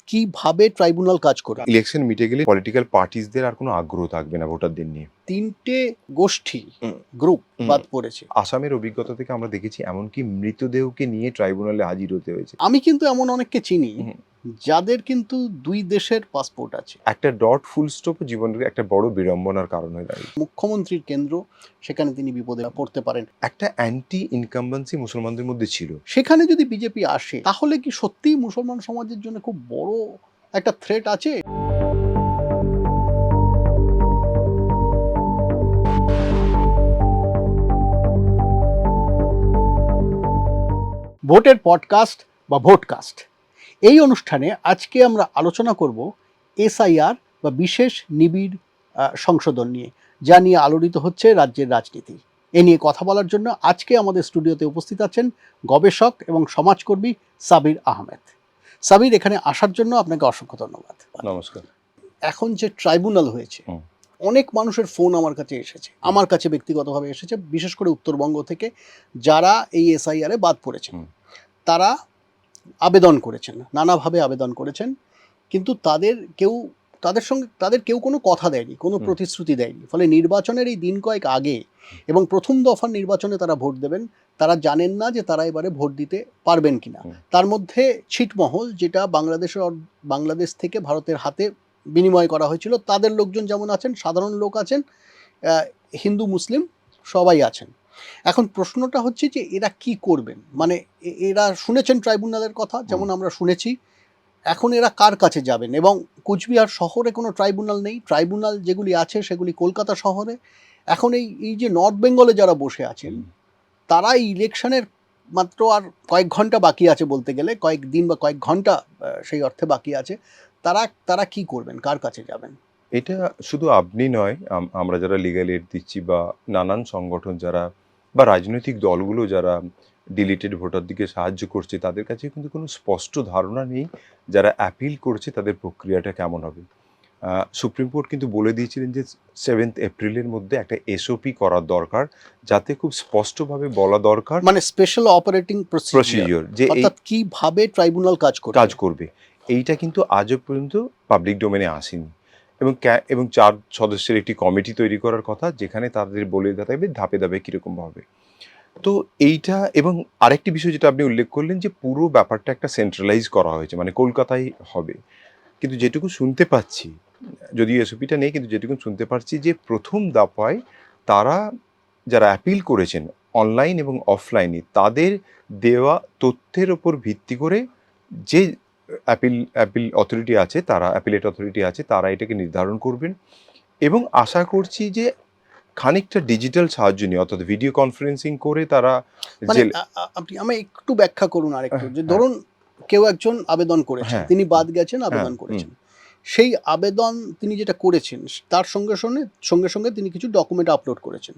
কিভাবে ট্রাইব্যুনাল কাজ করবে। ইলেকশন মিটে গেলে পলিটিক্যাল পার্টিসদের আর কোনো আগ্রহ থাকবে না ভোটারদের নিয়ে। 3টে গোষ্ঠী গ্রুপ বাদ পড়েছে। আসামের অভিজ্ঞতা থেকে আমরা দেখেছি এমনকি মৃতদেহকে নিয়ে ট্রাইব্যুনালে হাজির হতে হয়েছে। আমি কিন্তু এমন অনেককে চিনি যাদের কিন্তু 2 দেশের পাসপোর্ট আছে। একটা ডট ফুল স্টপ জীবনের একটা বড় বিড়ম্বনার কারণ হয়ে দাঁড়িয়ে। মুখ্যমন্ত্রীর কেন্দ্র, সেখানে তিনি বিপদে পড়তে পারেন। একটা অ্যান্টি ইনকামবেন্সি মুসলমানদের মধ্যে ছিল। সেখানে যদি বিজেপি আসে তাহলে কি সত্যিই মুসলমান সমাজের জন্য খুব বড় একটা থ্রেট আছে? ভোটের পডকাস্ট বা ভোটকাস্ট, এই অনুষ্ঠানে আজকে আমরা আলোচনা করব এসআইআর বা বিশেষ নিবিড় সংশোধন নিয়ে, যা নিয়ে আলোড়িত হচ্ছে রাজ্যের রাজনীতি। এ নিয়ে কথা বলার জন্য আজকে আমাদের স্টুডিওতে উপস্থিত আছেন গবেষক এবং সমাজকর্মী সাবির আহমেদ। সাবির, এখানে আসার জন্য আপনাকে অসংখ্য ধন্যবাদ। নমস্কার। এখন যে ট্রাইব্যুনাল হয়েছে, অনেক মানুষের ফোন আমার কাছে এসেছে, আমার কাছে ব্যক্তিগতভাবে এসেছে, বিশেষ করে উত্তরবঙ্গ থেকে, যারা এই এসআইআরে বাদ পড়েছেন। তারা আবেদন করেছেন, নানাভাবে আবেদন করেছেন, কিন্তু তাদের কেউ কোনো কথা দেয়নি, কোনো প্রতিশ্রুতি দেয়নি। ফলে নির্বাচনের এই দিন কয়েক আগে এবং প্রথম দফার নির্বাচনে তারা ভোট দেবেন, তারা জানেন না যে তারা এবারে ভোট দিতে পারবেন কিনা। তার মধ্যে ছিটমহল, যেটা বাংলাদেশ থেকে ভারতের হাতে বিনিময় করা হয়েছিল, তাদের লোকজন যেমন আছেন, সাধারণ লোক আছেন, হিন্দু মুসলিম সবাই আছেন। এখন প্রশ্নটা হচ্ছে যে এরা কি করবেন, মানে এরা শুনেছেন ট্রাইব্যুনালের কথা, যেমন আমরা শুনেছি, এখন এরা কার কাছে যাবেন? এবং কুচবিহার শহরে কোনো ট্রাইব্যুনাল নেই, ট্রাইব্যুনাল যেগুলি আছে সেগুলি কলকাতা শহরে। এখন এই যে নর্থ বেঙ্গলে যারা বসে আছেন, তারা এই ইলেকশনের মাত্র আর কয়েক ঘন্টা বাকি আছে, বলতে গেলে কয়েক দিন বা কয়েক ঘন্টা সেই অর্থে বাকি আছে। তারা কি করবেন, কার কাছে যাবেন? এটা শুধু আপনি নয়, আমরা যারা লিগ্যাল এড দিচ্ছি বা নানান সংগঠন যারা বা রাজনৈতিক দলগুলো যারা ডিলিটেড ভোটারদিকে সাহায্য করছে, তাদের কাছে কিন্তু কোনো স্পষ্ট ধারণা নেই যারা অ্যাপিল করছে তাদের প্রক্রিয়াটা কেমন হবে। সুপ্রিম কোর্ট কিন্তু বলে দিয়েছিলেন যে 7 এপ্রিলের মধ্যে একটা এসওপি করার দরকার, যাতে খুব স্পষ্টভাবে বলা দরকার, মানে স্পেশাল অপারেটিং প্রসিডিওর, যে অর্থাৎ কিভাবে ট্রাইব্যুনাল কাজ করবে। এইটা কিন্তু আজও পর্যন্ত পাবলিক ডোমেনে আসেনি। এবং 4 সদস্যের একটি কমিটি তৈরি করার কথা, যেখানে তাদের বলে দেওয়া থাকবে ধাপে ধাপে কীরকম হবে। তো এইটা, এবং আরেকটি বিষয় যেটা আপনি উল্লেখ করলেন, যে পুরো ব্যাপারটা একটা সেন্ট্রালাইজ করা হয়েছে, মানে কলকাতায় হবে। কিন্তু যেটুকু শুনতে পাচ্ছি, যদিও এসওপিটা নেই, কিন্তু যেটুকু শুনতে পাচ্ছি যে প্রথম দফায় তারা যারা অ্যাপিল করেছেন অনলাইন এবং অফলাইনে, তাদের দেওয়া তথ্যের ওপর ভিত্তি করে যে অ্যাপিল অথরিটি আছে, তারা অ্যাপিলেট অথরিটি আছে, তারা এটাকে নির্ধারণ করবেন। এবং আশা করছি যে খানিকটা ডিজিটাল সাহায্য নিয়ে, অর্থাৎ ভিডিও কনফারেন্সিং করে তারা, আপনি আমায় একটু ব্যাখ্যা করুন আরেকটু, যে ধরুন কেউ একজন আবেদন করেছেন, তিনি বাদ গেছেন, আবেদন করেছেন, সেই আবেদন তিনি যেটা করেছেন তার সঙ্গে সঙ্গে তিনি কিছু ডকুমেন্ট আপলোড করেছেন,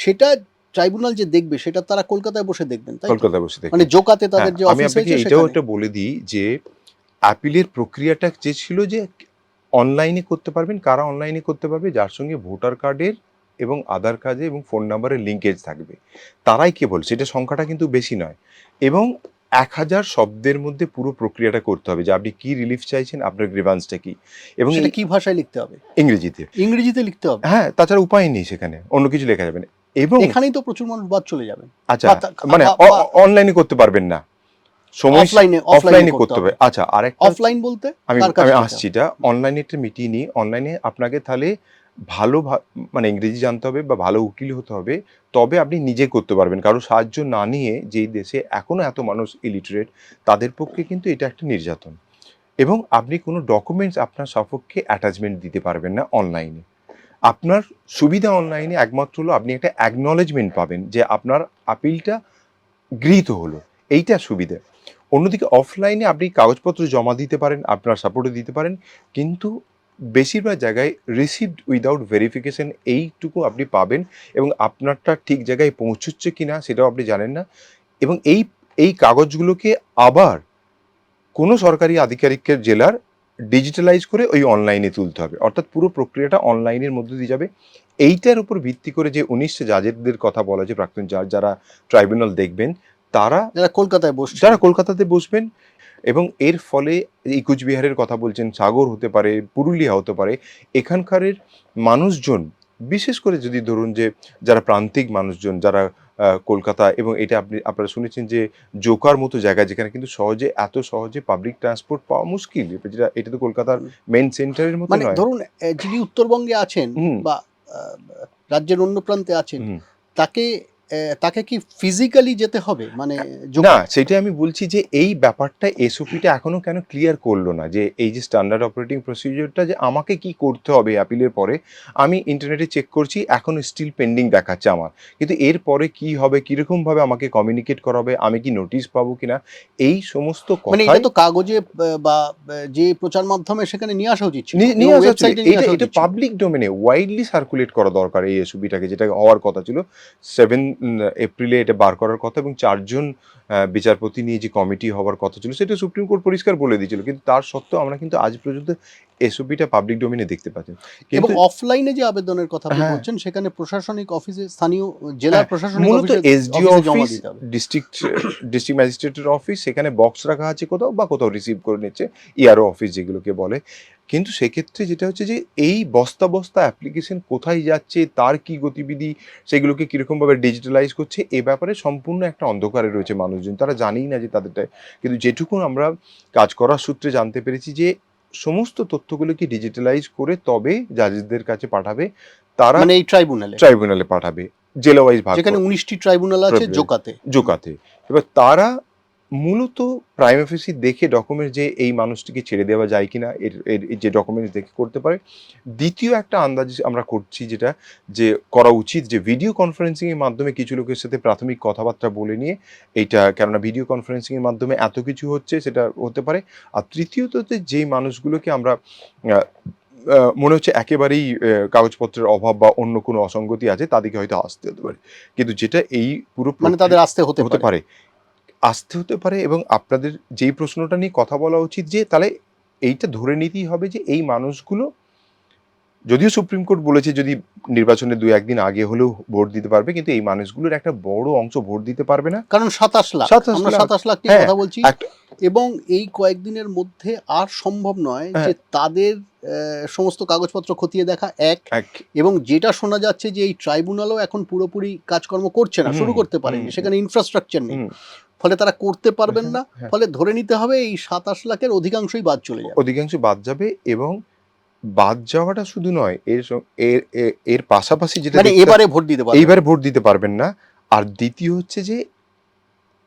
সেটা ট্রাইব্যুনাল যে দেখবে, সেটা তারা কলকাতায় বসে দেখবেন, তাই কলকাতায় বসে দেখবেন, মানে জোকাতে তাদের যে আমি অফিস আপনাকে আছে এটাও একটা বলে দিই যে অ্যাপিলের প্রক্রিয়াটা যে ছিল, যে অনলাইনে করতে পারবেন, কারা অনলাইনে করতে পারবে, যার সঙ্গে ভোটার কার্ডের এবং আধার কার্ডে এবং ফোন নাম্বারের লিঙ্কেজ থাকবে, তারাই কেবল, সেটা সংখ্যাটা কিন্তু বেশি নয়। এবং 1000 শব্দের মধ্যে পুরো প্রক্রিয়াটা করতে হবে, যে আপনি কি রিলিফ চাইছেন, আপনার গ্রিভান্সটা কি, এবং সেটা কি ভাষায় লিখতে হবে? ইংরেজিতে লিখতে হবে। হ্যাঁ, তাছাড়া উপায় নেই, সেখানে অন্য কিছু লেখা যাবে না। এবং এখানেই তো প্রচুর মানুষ বাদ চলে যাবেন। আচ্ছা, মানে অনলাইনে করতে পারবেন না, অফলাইনে করতে হবে। আচ্ছা, আরেকটা অফলাইন বলতে আমি আসছি, এটা অনলাইনে একটা মিটিয়ে নিই। অনলাইনে আপনাকে তাহলে ভালো মানে ইংরেজি জানতে হবে বা ভালো উকিল হতে হবে, তবে আপনি নিজে করতে পারবেন। কারো সাহায্য না নিয়ে, যেই দেশে এখনো এত মানুষ ইলিটারেট, তাদের পক্ষে কিন্তু এটা একটা নির্যাতন। এবং আপনি কোনো ডকুমেন্টস আপনার সপক্ষে অ্যাটাচমেন্ট দিতে পারবেন না অনলাইনে। আপনার সুবিধা অনলাইনে একমাত্র হলো আপনি একটা অ্যাকনলেজমেন্ট পাবেন যে আপনার আপিলটা গৃহীত হলো, এইটা সুবিধা। অন্যদিকে অফলাইনে আপনি কাগজপত্র জমা দিতে পারেন, আপনার সাপোর্টে দিতে পারেন, কিন্তু বেশিরভাগ জায়গায় রিসিভড উইদাউট ভেরিফিকেশন এইটুকু আপনি পাবেন, এবং আপনারটা ঠিক জায়গায় পৌঁছচ্ছে কিনা সেটাও আপনি জানেন না। এবং এই কাগজগুলোকে আবার কোনো সরকারি আধিকারিকের জেলার ডিজিটালাইজ করে ওই অনলাইনে তুলতে হবে, অর্থাৎ পুরো প্রক্রিয়াটা অনলাইনের মধ্যে দিয়ে যাবে। এইটার উপর ভিত্তি করে যে 19 জাজেদের কথা বলা, যে প্রাক্তন জাজ যারা ট্রাইব্যুনাল দেখবেন, যারা কলকাতাতে বসবেন, এবং এর ফলে এই কুচবিহারের কথা বলছেন, সাগর হতে পারে, পুরুলিয়া হতে পারে, এখানকারের মানুষজন, বিশেষ করে যদি ধরুন যে যারা প্রান্তিক মানুষজন, যারা কলকাতা, এবং এটা আপনারা শুনেছেন যে জোকার মতো জায়গা যেখানে কিন্তু এত সহজে পাবলিক ট্রান্সপোর্ট পাওয়া মুশকিল, এটা তো কলকাতার মেইন সেন্টারের মতো মানে নয়। ধরুন যিনি উত্তরবঙ্গে আছেন হুম। বা রাজ্যের অন্য প্রান্তে আছেন, হুম। তাকে তাকে কি ফিজিক্যালি যেতে হবে, মানে না, সেটাই আমি বলছি যে এই ব্যাপারটা এসওপিটা এখনো কেন ক্লিয়ার করলো না, যে এই যে স্ট্যান্ডার্ড অপারেটিং প্রসিডিওরটা, যে আমাকে কি করতে হবে অ্যাপিলের পরে। আমি ইন্টারনেটে চেক করছি, এখনো স্টিল পেন্ডিং দেখাচ্ছে আমার, কিন্তু এর পরে কি হবে, কিরকম ভাবে আমাকে কমিউনিকেট করা হবে, আমি কি নোটিশ পাবো কিনা, এই সমস্ত মানে কথাই এটা তো কাগজে বা যে প্রচার মাধ্যমে সেখানে নিয়ে আসা উচিত ছিল, নিয়ে আসা ছিল। ওয়েবসাইটে নিয়ে আসা এটা উচিত ছিল। পাবলিক ডোমেনে ওয়াইডলি সার্কুলেট করা দরকার এই এসওপিটাকে, যেটা হওয়ার কথা ছিল। 7 এপ্রিলে এটা বার করার কথা, এবং 4 জন বিচারপতি নিয়ে যে কমিটি হওয়ার কথা ছিল, সেটা সুপ্রিম কোর্ট পরিষ্কার বলে দিয়েছিল। কিন্তু তার সত্ত্বেও আমরা কিন্তু আজ পর্যন্ত এসওপিটা পাবলিক ডোমেনে দেখতে পাচ্ছি না। এবং কিন্তু অফলাইনে যে আবেদনের কথা আপনি হ্যাঁ, বলছেন, সেখানে প্রশাসনিক অফিসে, স্থানীয় হ্যাঁ, জেলার প্রশাসনিক মূলত অফিসে এসডিও অফিসে জমা অফিস, দিতে হবে। ডিস্ট্রিক্ট ম্যাজিস্ট্রেটের অফিস, সেখানে বক্স রাখা আছে কোথাও, বা কোথাও রিসিভ করে নিচ্ছে ইআরও অফিস যেগুলোকে বলে। কিন্তু সেক্ষেত্রে যেটা হচ্ছে যে এই বস্তা বস্তা অ্যাপ্লিকেশন কোথায় যাচ্ছে, তার কি গতিবিধি, সেগুলোকে কীরকমভাবে ডিজিটালাইজ করছে, এ ব্যাপারে সম্পূর্ণ একটা অন্ধকারে রয়েছে মানুষজন, তারা জানেই না যে তাদেরটা। কিন্তু যেটুকুন আমরা কাজ করার সূত্রে জানতে পেরেছি যে সমস্ত তথ্যগুলোকে ডিজিটালাইজ করে তবে জাজেসদের কাছে পাঠাবে, তারা মানে এই ট্রাইব্যুনালে, ট্রাইব্যুনালে পাঠাবে, জেলা ওয়াইজ ভাগ যেখানে 19টি ট্রাইব্যুনাল আছে জোকাতে। জোকাতে। এবার তারা মূলত প্রাইমা ফেসি দেখে ডকুমেন্ট, যে এই মানুষটিকে ছেড়ে দেওয়া যায় কিনা, এর এর এর যে ডকুমেন্টস দেখে করতে পারে। দ্বিতীয় একটা আন্দাজ আমরা করছি, যেটা যে করা উচিত, যে ভিডিও কনফারেন্সিং এর মাধ্যমে কিছু লোকের সাথে প্রাথমিক কথাবার্তা বলে নিয়ে এইটা, কেননা ভিডিও কনফারেন্সিং এর মাধ্যমে এত কিছু হচ্ছে, সেটা হতে পারে। আর তৃতীয়ত, যে মানুষগুলোকে আমরা মনে হচ্ছে একেবারেই কাগজপত্রের অভাব বা অন্য কোনো অসঙ্গতি আছে, তাদেরকে হয়তো আসতে হতে পারে। কিন্তু যেটা এই পুরো মানে তাদের আসতে হতে হতে পারে। আসতে হতে পারে। এবং আপনাদের যেই প্রশ্নটা নিয়ে কথা বলা উচিত, যে তাহলে এইটা ধরে নিতেই হবে যে এই মানুষগুলো, যদিও সুপ্রিম কোর্ট বলেছে যদি নির্বাচনের 2-1 দিন আগে হলেও ভোট দিতে পারবে, কিন্তু এই মানুষগুলোর একটা বড় অংশ ভোট দিতে পারবে না। কারণ 27 লাখ, 27 আমরা লাখ 27 লাখ নিয়ে হ্যাঁ, কথা বলছি, একটা এবং এই কয়েকদিনের মধ্যে আর সম্ভব নয় যে হ্যাঁ, তাদের সমস্ত কাগজপত্র খতিয়ে দেখা এক। এক এবং যেটা শোনা যাচ্ছে যে এই ট্রাইব্যুনালও এখন পুরোপুরি কাজকর্ম করছে না, শুরু করতে পারেনি, সেখানে ইনফ্রাস্ট্রাকচার নেই, হুম, ফলে তারা করতে পারবেন না। হ্যাঁ, ফলে ধরে নিতে হবে এই 27 লাখের অধিকাংশই বাদ চলে যাবে। অধিকাংশ বাদ যাবে। এবং বাদ যাওয়াটা শুধু নয়, এর পাশাপাশি যেটা মানে দেখতে এবারে ভোট দিতে পারবে এইবারে ভোট দিতে পারবেন না। আর দ্বিতীয় হচ্ছে যে,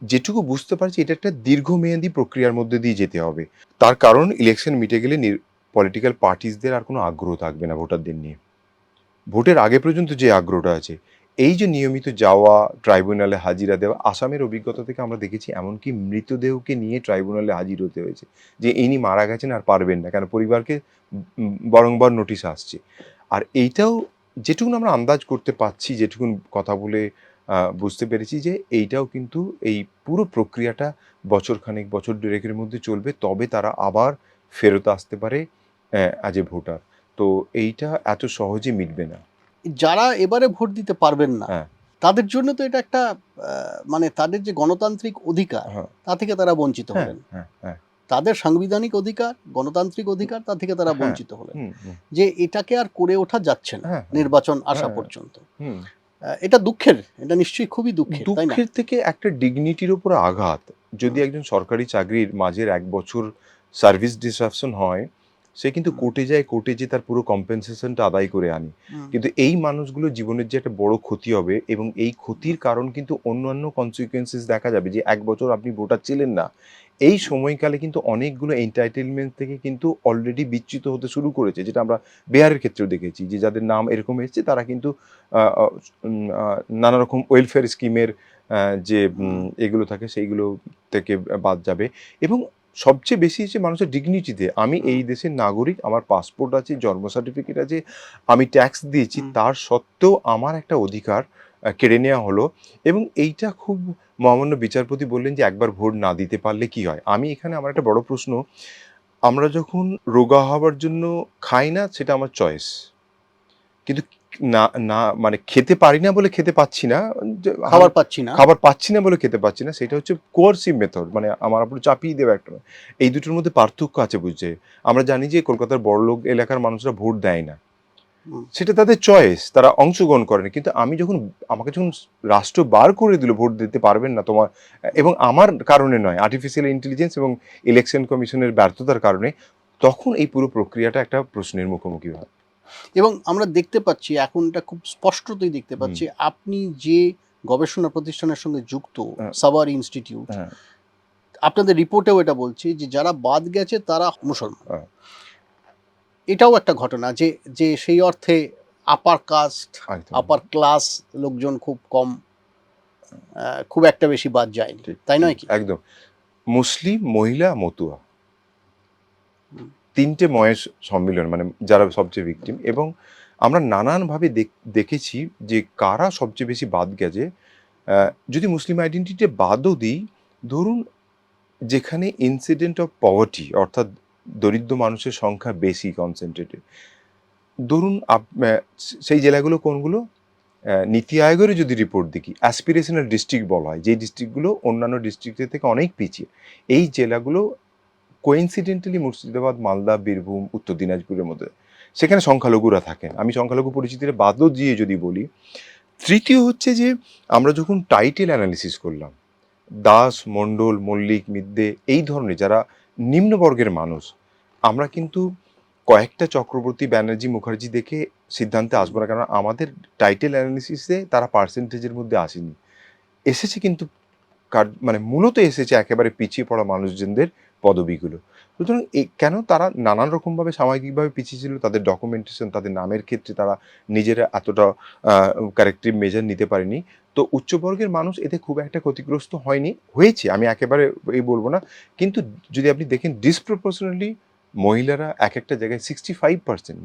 যেটুকু বুঝতে পারছি, এটা একটা দীর্ঘমেয়াদী প্রক্রিয়ার মধ্যে দিয়ে যেতে হবে। তার কারণ ইলেকশন মিটে গেলে পলিটিক্যাল পার্টিসদের আর কোনো আগ্রহ থাকবে না ভোটারদের নিয়ে। ভোটের আগে পর্যন্ত যে আগ্রহটা আছে, এই যে নিয়মিত যাওয়া, ট্রাইব্যুনালে হাজিরা দেওয়া, আসামের অভিজ্ঞতা থেকে আমরা দেখেছি এমনকি মৃতদেহকে নিয়ে ট্রাইব্যুনালে হাজির হতে হয়েছে, যে ইনি মারা গেছেন আর পারবেন না, কেন পরিবারকে বারংবার নোটিশ আসছে। আর এইটাও যেটুকুন আমরা আন্দাজ করতে পারছি, যেটুকুন কথা বলে বুঝতে পেরেছি, যে এইটাও কিন্তু এই পুরো প্রক্রিয়াটা বছরখানেক, বছর দেড়েকের মধ্যে চলবে, তবে তারা আবার ফেরত আসতে পারে অ্যাজ এ ভোটার। তো এইটা এত সহজে মিটবে না। যারা এবারে ভোট দিতে পারবেন না, হ্যাঁ, তাদের জন্য তো এটা একটা মানে তাদের যে গণতান্ত্রিক অধিকার, হ্যাঁ, তা থেকে তারা বঞ্চিত হ্যাঁ, হলেন। হ্যাঁ, হ্যাঁ, তাদের সাংবিধানিক অধিকার, গণতান্ত্রিক অধিকার, তা থেকে তারা হ্যাঁ, বঞ্চিত হলেন। হুম, হুম, যে এটাকে আর করে ওঠা যাচ্ছে না হ্যাঁ, হ্যাঁ, নির্বাচন আসা হ্যাঁ, পর্যন্ত। হুম। এটা দুঃখের, এটা নিশ্চয়ই খুবই দুঃখের, তাই না? দুঃখের থেকে একটা ডিগনিটির উপর আঘাত। যদি হুম, একজন সরকারি চাকরির মাঝের 1 বছর সার্ভিস ডিসাপশন হয়, সে কিন্তু হুম, কোর্টে যায়, কোর্টে যেয়ে তার পুরো কম্পেনসেশনটা আদায় করে আনে। হুম। কিন্তু এই মানুষগুলোর জীবনের যে একটা বড় ক্ষতি হবে, এবং এই ক্ষতির কারণ কিন্তু অন্যান্য কনসিকুয়েন্সেস দেখা যাবে, যে 1 বছর আপনি ভোটার ছিলেন না। এই সময়কালে কিন্তু অনেকগুলো এন্টাইটেলমেন্ট থেকে কিন্তু অলরেডি বিচ্যুত হতে শুরু করেছে, যেটা আমরা বিহারের ক্ষেত্রেও দেখেছি, যে যাদের নাম এরকম এসেছে তারা কিন্তু আ অ উম আ নানা রকম ওয়েলফেয়ার স্কিমের যে হুম। এগুলো থাকে, সেইগুলো থেকে বাদ যাবে। এবং সবচেয়ে বেশি হচ্ছে মানুষের ডিগনিটিতে, আমি এই দেশের নাগরিক, আমার পাসপোর্ট আছে, জন্ম সার্টিফিকেট আছে, আমি ট্যাক্স দিয়েছি, হুম। তার সত্ত্বেও আমার একটা অধিকার কেড়ে নেওয়া হলো। এবং এইটা খুব, মহামান্য বিচারপতি বললেন যে একবার ভোট না দিতে পারলে কি হয়? আমি এখানে, আমার একটা বড় প্রশ্ন, আমরা যখন রোগা হবার জন্য খাই না, সেটা আমার চয়েস। কিন্তু না না মানে খেতে পারি না বলে খেতে পাচ্ছি না, খাবার পাচ্ছি না, খাবার পাচ্ছি না বলে খেতে পাচ্ছি না, সেটা হচ্ছে কোয়ার্সিভ মেথড, মানে আমার উপর চাপিয়ে দেওয়া একটা। এই দুটোর মধ্যে পার্থক্য আছে বুঝছে। আমরা জানি যে কলকাতার বড়লোক এলাকার মানুষরা ভোট দেয় না, সেটা তাদের চয়েস, তারা অংশগ্রহণ করেন। কিন্তু আমি যখন আমাকে যখন রাষ্ট্র বার করে দিল ভোট দিতে পারবেন না তোমার, এবং আমার কারণে নয়, আর্টিফিশিয়াল ইন্টেলিজেন্স এবং ইলেকশন কমিশনের ব্যর্থতার কারণে, তখন এই পুরো প্রক্রিয়াটা একটা প্রশ্নের মুখোমুখি হয়। এবং আমরা দেখতে পাচ্ছি এখনটা খুব স্পষ্টতই দেখতে পাচ্ছি আপনি যে গবেষণা প্রতিষ্ঠানের সঙ্গে যুক্ত সাভার ইনস্টিটিউট, হ্যাঁ, আপনাদের রিপোর্টেও এটা বলছে যে যারা বাদ গেছে তারা মুসলমান। হ্যাঁ। এটাও একটা ঘটনা যে যে সেই অর্থে আপার কাস্ট, একদম। আপার ক্লাস লোকজন খুব কম, খুব একটা বেশি বাদ যায়নি, ঠিক, তাই নয় কি? একদম। মুসলিম, মহিলা, মতুয়া, হুম। তিনটে ময়ের সম্মিলন, মানে যারা সবচেয়ে ভিকটিম। এবং আমরা নানানভাবে দেখেছি যে কারা সবচেয়ে বেশি বাদ গেছে। যদি মুসলিম আইডেন্টিটি বাদও দিই, ধরুন যেখানে ইনসিডেন্ট অফ পভার্টি, অর্থাৎ দরিদ্র মানুষের সংখ্যা বেশি কনসেন্ট্রেটেড, ধরুন সেই জেলাগুলো কোনগুলো? নীতি আয়োগের যদি রিপোর্ট দেখি, অ্যাসপিরেশনাল ডিস্ট্রিক্ট বলা হয়, যে ডিস্ট্রিক্টগুলো অন্যান্য ডিস্ট্রিক্টের থেকে অনেক পিছিয়ে, এই জেলাগুলো কোইন্সিডেন্টালি মুর্শিদাবাদ, মালদা, বীরভূম, উত্তর দিনাজপুরের মধ্যে, সেখানে সংখ্যালঘুরা থাকেন। আমি সংখ্যালঘু পরিচিতির বাদও দিয়ে যদি বলি। তৃতীয় হচ্ছে যে আমরা যখন টাইটেল অ্যানালিসিস করলাম, দাস, মণ্ডল, মল্লিক, মিদ্যে, এই ধরনের যারা নিম্নবর্গের মানুষ, আমরা কিন্তু কয়েকটা চক্রবর্তী, ব্যানার্জি, মুখার্জি দেখে সিদ্ধান্তে আসবো না, কারণ আমাদের টাইটেল অ্যানালিসিসে তারা পার্সেন্টেজের মধ্যে আসেনি, এসেছে কিন্তু মানে মূলত এসেছে একেবারে পিছিয়ে পড়া মানুষজনদের পদবিগুলো। সুতরাং কেন তারা নানান রকমভাবে সামাজিকভাবে পিছিয়ে ছিল, তাদের ডকুমেন্টেশন, তাদের নামের ক্ষেত্রে তারা নিজেরা এতটা কারেক্টিভ মেজার নিতে পারেনি। তো উচ্চবর্গের মানুষ এতে খুব একটা ক্ষতিগ্রস্ত হয়নি, হয়েছে, আমি একেবারে এই বলবো না। কিন্তু যদি আপনি দেখেন ডিসপ্রপোর্শনালি মহিলারা এক একটা জায়গায় 65%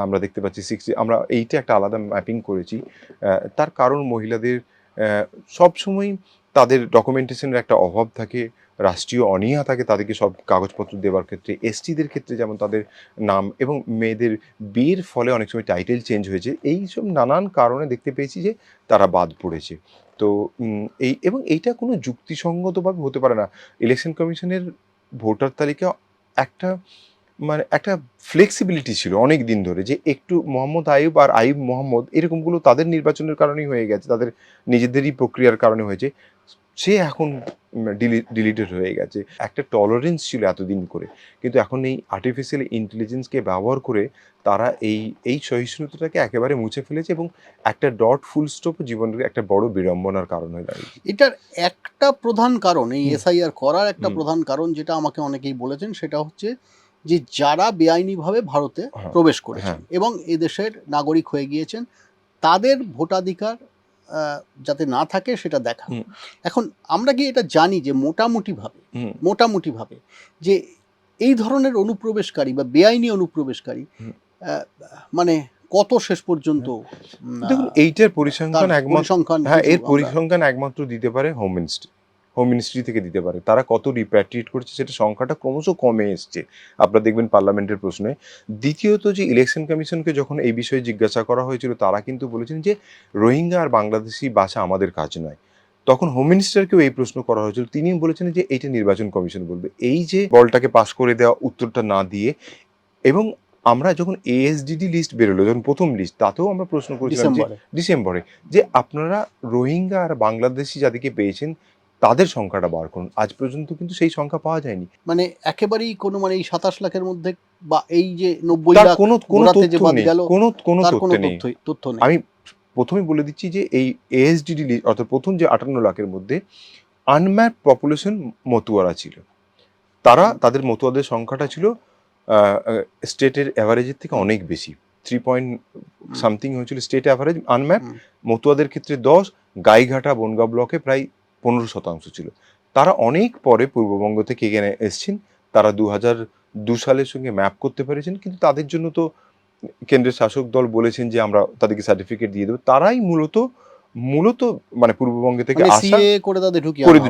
আমরা দেখতে পাচ্ছি। আমরা এইটা একটা আলাদা ম্যাপিং করেছি। তার কারণ মহিলাদের সবসময় তাদের ডকুমেন্টেশনের একটা অভাব থাকে, রাষ্ট্রীয় অনীহা থাকে তাদেরকে সব কাগজপত্র দেওয়ার ক্ষেত্রে। এসটিদের ক্ষেত্রে যেমন তাদের নাম, এবং মেয়েদের বিয়ের ফলে অনেক সময় টাইটেল চেঞ্জ হয়েছে, এইসব নানান কারণে দেখতে পেয়েছি যে তারা বাদ পড়েছে। তো এবং এইটা কোনো যুক্তিসঙ্গতভাবে হতে পারে না। ইলেকশন কমিশনের ভোটার তালিকা একটা, মানে একটা ফ্লেক্সিবিলিটি ছিল অনেক দিন ধরে, যে একটু মোহাম্মদ আইয়ুব আর আইয়ুব মোহাম্মদ এরকমগুলো তাদের নির্বাচনের কারণেই হয়ে গেছে, তাদের নিজেদেরই প্রক্রিয়ার কারণে হয়েছে, সে এখন ডিলিটেড হয়ে গেছে। একটা টলারেন্স ছিল এতদিন করে, কিন্তু এখন এই আর্টিফিশিয়াল ইন্টেলিজেন্সকে ব্যবহার করে তারা এই সহিষ্ণুতাটাকে একেবারে মুছে ফেলেছে, এবং একটা ডট ফুল স্টপ জীবনের একটা বড় বিড়ম্বনার কারণ হয়ে দাঁড়িয়েছে। এটার একটা প্রধান কারণ, এই এসআইআর করার একটা প্রধান কারণ যেটা আমাকে অনেকেই বলেছেন, সেটা হচ্ছে যে যারা বেআইনিভাবে ভারতে প্রবেশ করেছেন এবং এদেশের নাগরিক হয়ে গিয়েছেন, তাদের ভোটাধিকার যাতে না থাকে সেটা দেখা। এখন আমরা কি এটা জানি যে মোটামুটিভাবে যে এই ধরনের অনুপ্রবেশকারী বা বেআইনি অনুপ্রবেশকারী মানে কত শেষ পর্যন্ত? দেখুন, এইটার পরিসংখ্যান একমাত্র দিতে পারে হোম মিনিস্ট্রি থেকে দিতে পারে। তারা কত রিপ্যাট্রিয়েট করছে সেটা সংখ্যাটা ক্রমশ কমে এসছে, আপনারা দেখবেন পার্লামেন্টের প্রশ্নে। দ্বিতীয়ত, যে ইলেকশন কমিশনকে যখন এই বিষয়ে জিজ্ঞাসা করা হয়েছিল, তারা কিন্তু বলেছেন যে রোহিঙ্গা আর বাংলাদেশি ভাষা আমাদের কাজ নয়। তখন হোম মিনিস্টারকেও এই প্রশ্ন করা হয়েছিল, তিনি বলেছেন যে এইটা নির্বাচন কমিশন বলবে। এই যে বলটাকে পাস করে দেওয়া, উত্তরটা না দিয়ে, এবং আমরা যখন এএসডিডি লিস্ট বেরোলো, যখন প্রথম লিস্ট, তাতেও আমরা প্রশ্ন করেছিলাম যে ডিসেম্বরে, যে আপনারা রোহিঙ্গা আর বাংলাদেশি যাদেরকে পেয়েছেন তাদের সংখ্যাটা বার করুন। আজ পর্যন্ত কিন্তু সেই সংখ্যা পাওয়া যায়নি। মানে একেবারেই কোনো, মানে এই 27 লাখের মধ্যে বা এই যে 90 লাখ কোনো তথ্য নেই। আমি প্রথমেই বলে দিচ্ছি যে এই এএসডিডি লিস্ট, অর্থাৎ প্রথম যে 58 লাখের মধ্যে আনম্যাপ পপুলেশন মতুয়ারা ছিল। তাদের মতুয়াদের সংখ্যাটা ছিল স্টেটের অ্যাভারেজের থেকে অনেক বেশি, 3 হয়েছিল স্টেট অ্যাভারেজ আনম্যাপ। মতুয়াদের ক্ষেত্রে 10, গাইঘাটা, বনগাঁ ব্লকে প্রায় 15% ছিল। তারা অনেক পরে পূর্ববঙ্গ থেকে এখানে এসছেন, তারা 2002 সালের সঙ্গে ম্যাপ করতে পেরেছেন, কিন্তু তাদের জন্য তো কেন্দ্রের শাসক দল বলেছেন যে আমরা তাদেরকে সার্টিফিকেট দিয়ে দেবো। তারাই মূলত মানে পূর্ববঙ্গে থেকে আসা করে তাদের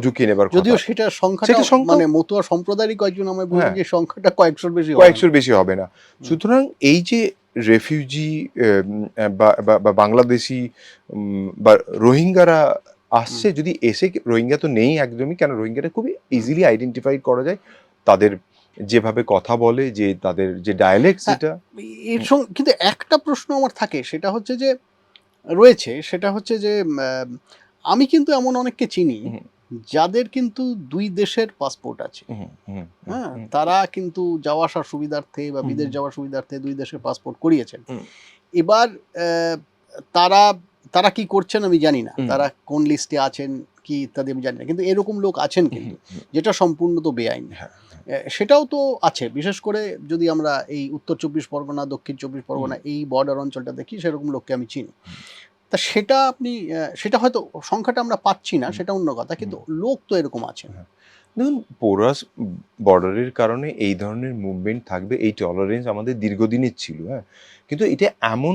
ঢুকিয়ে নেবার কথা। যদিও সেটা সংখ্যাটা, মানে মতুয়া সম্প্রদায়েরই কয়েকজন আমায় বললেন যে সংখ্যাটা কয়েকশোর বেশি বেশি হবে না। সুতরাং এই যে রেফিউজি বা বাংলাদেশি বা রোহিঙ্গারা আসছে, যদি এসে, রোহিঙ্গা তো নেই একদমই, কেন রোহিঙ্গাটা খুবই ইজিলি আইডেন্টিফাই করা যায়, তাদের যেভাবে কথা বলে, যে তাদের যে ডায়ালেক্ট, হ্যাঁ, যেটা এর সঙ্গে কিন্তু একটা প্রশ্ন আমার থাকে, সেটা হচ্ছে যে রয়েছে, সেটা হচ্ছে যে আমি কিন্তু এমন অনেককে চিনি হুম, যাদের কিন্তু ২ দেশের পাসপোর্ট আছে। হুম, হুম, হুম, হ্যাঁ? হুম, তারা কিন্তু যাওয়া আসার সুবিধার্থে বা হুম, বিদেশ যাওয়ার সুবিধার্থে ২ দেশের পাসপোর্ট করিয়েছেন। হুম, এবার তারা তারা কি করছেন আমি জানি না। হুম, তারা কোন লিস্টে আছেন কি ইত্যাদি আমি জানি না। কিন্তু এরকম লোক আছেন হুম, কিন্তু, হুম, যেটা সম্পূর্ণ তো বেআইনি। হ্যাঁ, সেটাও তো আছে। বিশেষ করে যদি আমরা এই উত্তর ২৪ পরগনা, দক্ষিণ ২৪ হুম, পরগনা এই বর্ডার অঞ্চলটা দেখি, সেরকম লোককে আমি চিনি। হুম, তা সেটা আপনি সেটা হয়তো সংখ্যাটা আমরা পাচ্ছি না, হুম, সেটা অন্য কথা। হুম, কিন্তু লোক তো এরকম আছেন। হ্যাঁ। দেখুন, পোরাস বর্ডারের কারণে এই ধরনের মুভমেন্ট থাকবে, এই টলারেন্স আমাদের দীর্ঘদিনের ছিল, হ্যাঁ? কিন্তু এটা এমন,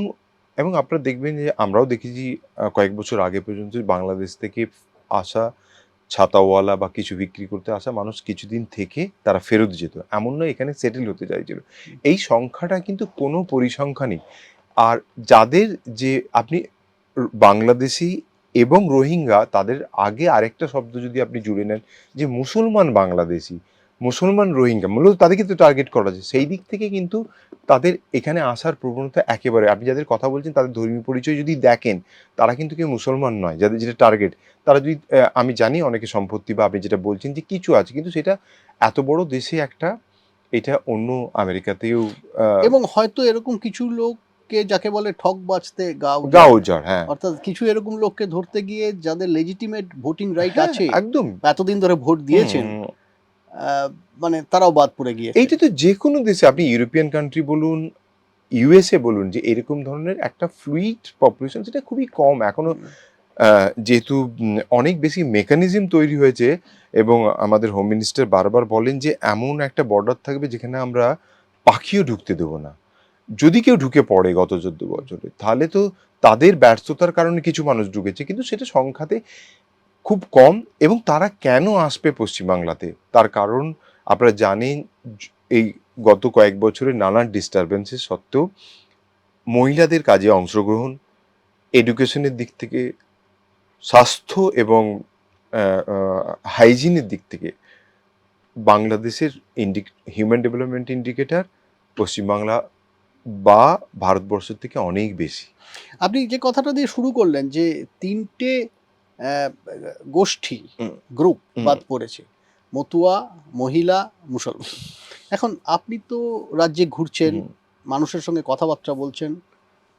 এবং আপনারা দেখবেন যে আমরাও দেখেছি কয়েক বছর আগে পর্যন্ত বাংলাদেশ থেকে আসা ছাতাওয়ালা বা কিছু বিক্রি করতে আসা মানুষ কিছুদিন থেকে তারা ফেরত যেত। এমন নয় এখানে সেটেল হতে চাইছিল। এই সংখ্যাটা কিন্তু কোনো পরিসংখ্যা নেই। আর যাদের, যে আপনি বাংলাদেশী এবং রোহিঙ্গা, তাদের আগে আরেকটা শব্দ যদি আপনি জুড়ে নেন, যে মুসলমান বাংলাদেশী, মুসলমান রোহিঙ্গা, মূলত তাদেরকে তো টার্গেট করা যায়। সেই দিক থেকে কিন্তু তাদের এখানে আসার প্রবণতা একেবারে, আপনি যাদের কথা বলছেন তাদের ধর্মীয় পরিচয় যদি দেখেন, তারা কিন্তু কেউ মুসলমান নয়। যাদের যেটা টার্গেট, তারা যদি আমি জানি অনেকে সম্পত্তি বা আপনি যেটা বলছেন যে কিছু আছে, কিন্তু সেটা এত বড় দেশে একটা, এটা অন্য আমেরিকাতেও এবং হয়তো এরকম কিছু লোককে, যাকে বলে ঠকবাজতে গাও জড়ে না। গাওজার, হ্যাঁ। অর্থাৎ কিছু এরকম লোককে ধরতে গিয়ে যাদের লেজিটিমেট ভোটিং রাইট হ্যাঁ, আছে একদম। বা এতদিন ধরে ভোট দিয়েছেন, হুম। আ মানে তারাও বাদ পড়ে গিয়েছেন। এইটা তো যেকোনো দেশে, আপনি ইউরোপিয়ান কান্ট্রি বলুন, ইউএসএ বলুন, যে এরকম ধরনের একটা ফ্লুইড পপুলেশন, সেটা খুবই কম এখনো। হুম, যেহেতু অনেক বেশি মেকানিজম তৈরি হয়েছে, এবং আমাদের হোম মিনিস্টার বারবার বলেন যে এমন একটা বর্ডার থাকবে যেখানে আমরা পাখিও ঢুকতে দেবো না। যদি কেউ ঢুকে পড়ে গত ১৪ বছরে, তাহলে তো তাদের ব্যর্থতার কারণে কিছু মানুষ ঢুকেছে, কিন্তু সেটা সংখ্যাতে খুব কম। এবং তারা কেন আসবে পশ্চিমবাংলাতে, তার কারণ আপনারা জানেন, জ- এই গত কয়েক বছরে নানান ডিস্টারবেন্সের সত্ত্বেও মহিলাদের কাজে অংশগ্রহণ, এডুকেশনের দিক থেকে, স্বাস্থ্য এবং হাইজিনের দিক থেকে, বাংলাদেশের হিউম্যান ডেভেলপমেন্ট ইন্ডিকেটর পশ্চিমবাংলা বা ভারতবর্ষের থেকে অনেক বেশি। আপনি যে কথাটা দিয়ে শুরু করলেন যে ৩ টে অ্যা গোষ্ঠী, হুম, গ্রুপ হুম, বাদ পড়েছে। মতুয়া, মহিলা, মুসলমান। এখন আপনি তো রাজ্যে ঘুরছেন, হুম, মানুষের সঙ্গে কথাবার্তা বলছেন।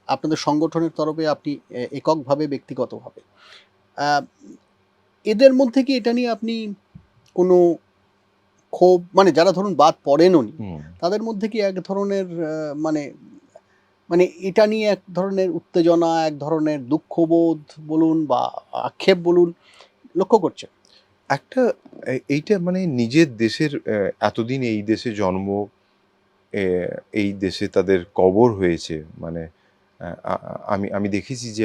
আপনাদের সংগঠনের তরফে আপনি এককভাবে, ব্যক্তিগতভাবে। আ এদের মধ্যে কি এটা নিয়ে আপনি কোনো ক্ষোভ, মানে যারা ধরুন বাদ পড়েনওনি, হুম। তাদের মধ্যে কি এক ধরনের মানে মানে এটা নিয়ে এক ধরনের উত্তেজনা, এক ধরনের দুঃখবোধ বলুন বা আক্ষেপ বলুন, লক্ষ্য করছেন? একটা এইটা মানে নিজের দেশের, এতদিন এই দেশে জন্ম, এ এই দেশে তাদের কবর হয়েছে। মানে আ আ আমি আমি দেখেছি যে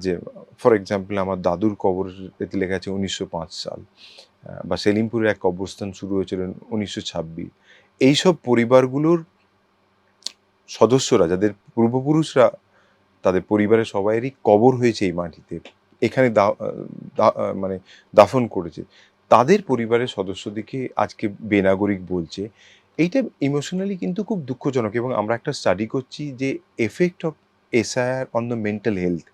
যে ফর এক্সাম্পল আমার দাদুর কবর এতে লেখা আছে ১৯০৫ সাল। বা সেলিমপুরে এক কবরস্থান শুরু হয়েছিল ১৯২৬। এইসব পরিবারগুলোর সদস্যরা, যাদের পূর্বপুরুষরা, তাদের পরিবারের সবাইয়েরই কবর হয়েছে এই মাটিতে। এখানে মানে দাফন করেছে। তাদের পরিবারের সদস্যদেরকে আজকে বেনাগরিক বলছে। এইটা ইমোশনালি কিন্তু খুব দুঃখজনক, এবং আমরা একটা স্টাডি করছি যে effect of SIR on the mental health.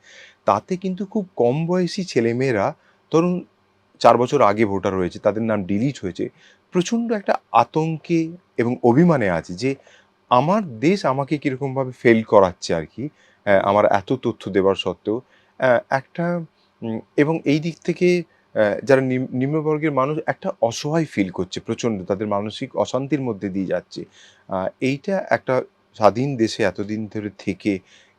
তাতে কিন্তু খুব কম বয়সী ছেলেমেয়েরা, ধরুন ৪ বছর আগে ভোটার হয়েছে, তাদের নাম ডিলিট হয়েছে। প্রচণ্ড একটা আতঙ্কে এবং অভিমানে আছে যে আমার দেশ আমাকে কিরকমভাবে ফেল করাচ্ছে আরকি। আমার এত তথ্য দেওয়ার সত্ত্বেও। একটা এবং এই দিক থেকে যারা নিম্নবর্গের মানুষ একটা অসহায় ফিল করছে প্রচণ্ড। তাদের মানসিক অশান্তির মধ্যে দিয়ে যাচ্ছে। আ এইটা একটা স্বাধীন দেশে এতদিন ধরে থেকে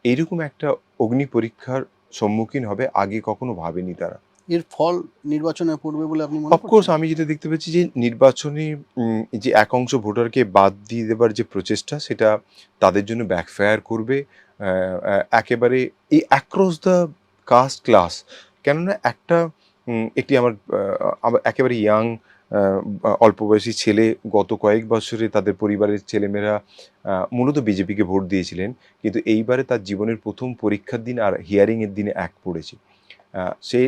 এইরকম একটা অগ্নি পরীক্ষার সম্মুখীন হবে, আগে কখনো ভাবেনি তারা। এর ফল নির্বাচনের পূর্বে বলে আপনি মনে অফকোর্স করছেন? আমি যেটা দেখতে পাচ্ছি যে নির্বাচনী যে এক অংশ ভোটারকে বাদ দিয়ে দেবার যে প্রচেষ্টা, সেটা তাদের জন্য ব্যাকফায়ার করবে। একেবারে এই অ্যাক্রস দ্য কাস্ট ক্লাস। কেননা একটা একটি আমার একেবারে ইয়াং অল্প বয়সী ছেলে গত কয়েক বছরে তাদের পরিবারের ছেলেমেয়েরা মূলত বিজেপিকে ভোট দিয়েছিলেন, কিন্তু এইবারে তার জীবনের প্রথম পরীক্ষার দিন আর হিয়ারিংয়ের দিনে এক পড়েছে। সে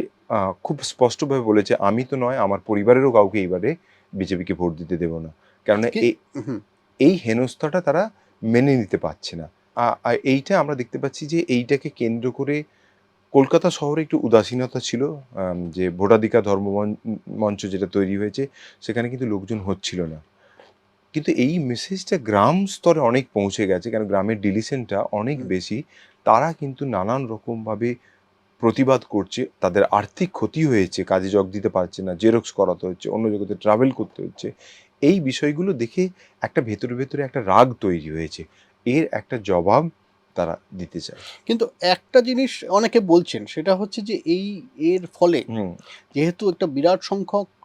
খুব স্পষ্টভাবে বলেছে, আমি তো নয়, আমার পরিবারেরও কাউকে এইবারে বিজেপিকে ভোট দিতে দেব না। কেননা হুম, এই হেনস্থাটা তারা মেনে নিতে পারছে না। এইটা আমরা দেখতে পাচ্ছি যে এইটাকে কেন্দ্র করে কলকাতা শহরে একটু উদাসীনতা ছিল। যে ভোটাধিকার মঞ্চ যেটা তৈরি হয়েছে, সেখানে কিন্তু লোকজন হচ্ছিল না। কিন্তু এই মেসেজটা গ্রাম স্তরে অনেক পৌঁছে গেছে, কারণ গ্রামের ডিলিশনটা অনেক হুম। বেশি। তারা কিন্তু নানান রকমভাবে প্রতিবাদ করছে। তাদের আর্থিক ক্ষতি হয়েছে, কাজে যোগ দিতে পারছে না, জেরক্স করাতে হচ্ছে, অন্য জায়গাতে ট্রাভেল করতে হচ্ছে। এই বিষয়গুলো দেখে একটা ভেতরে, ভেতরে একটা রাগ তৈরি হয়েছে। এর একটা জবাব তারা দিতে চায়। কিন্তু একটা জিনিস অনেকে বলছেন, সেটা হচ্ছে যে এর ফলে হুম, যেহেতু একটা বিরাট